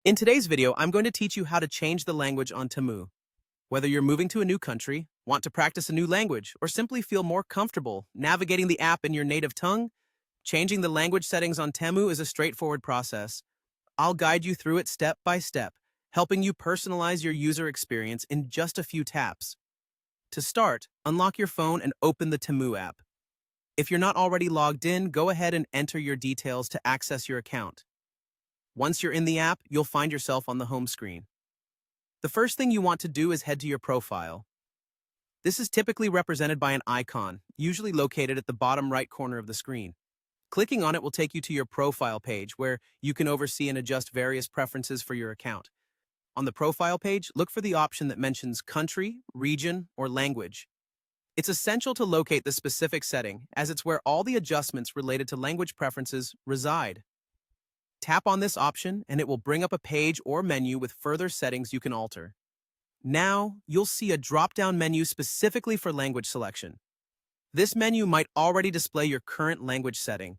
In today's video, I'm going to teach you how to change the language on Temu. Whether you're moving to a new country, want to practice a new language, or simply feel more comfortable navigating the app in your native tongue, changing the language settings on Temu is a straightforward process. I'll guide you through it step by step, helping you personalize your user experience in just a few taps. To start, unlock your phone and open the Temu app. If you're not already logged in, go ahead and enter your details to access your account. Once you're in the app, you'll find yourself on the home screen. The first thing you want to do is head to your profile. This is typically represented by an icon, usually located at the bottom right corner of the screen. Clicking on it will take you to your profile page, where you can oversee and adjust various preferences for your account. On the profile page, look for the option that mentions country, region, or language. It's essential to locate the specific setting, as it's where all the adjustments related to language preferences reside. Tap on this option and it will bring up a page or menu with further settings you can alter. Now, you'll see a drop-down menu specifically for language selection. This menu might already display your current language setting.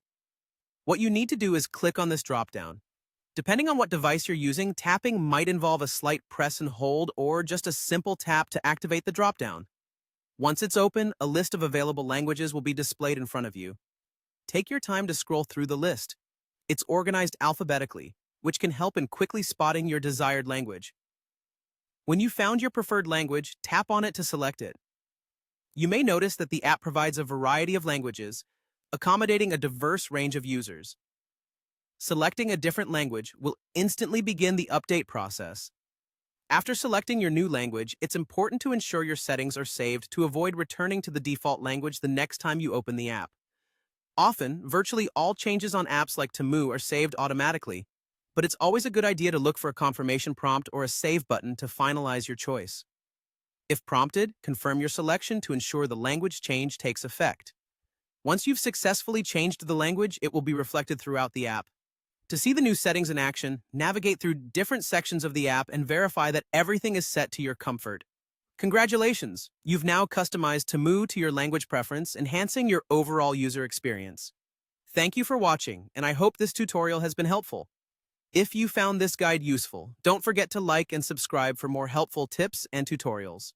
What you need to do is click on this drop-down. Depending on what device you're using, tapping might involve a slight press and hold or just a simple tap to activate the drop-down. Once it's open, a list of available languages will be displayed in front of you. Take your time to scroll through the list. It's organized alphabetically, which can help in quickly spotting your desired language. When you've found your preferred language, tap on it to select it. You may notice that the app provides a variety of languages, accommodating a diverse range of users. Selecting a different language will instantly begin the update process. After selecting your new language, it's important to ensure your settings are saved to avoid returning to the default language the next time you open the app. Often, virtually all changes on apps like Temu are saved automatically, but it's always a good idea to look for a confirmation prompt or a save button to finalize your choice. If prompted, confirm your selection to ensure the language change takes effect. Once you've successfully changed the language, it will be reflected throughout the app. To see the new settings in action, navigate through different sections of the app and verify that everything is set to your comfort. Congratulations! You've now customized Temu to your language preference, enhancing your overall user experience. Thank you for watching, and I hope this tutorial has been helpful. If you found this guide useful, don't forget to like and subscribe for more helpful tips and tutorials.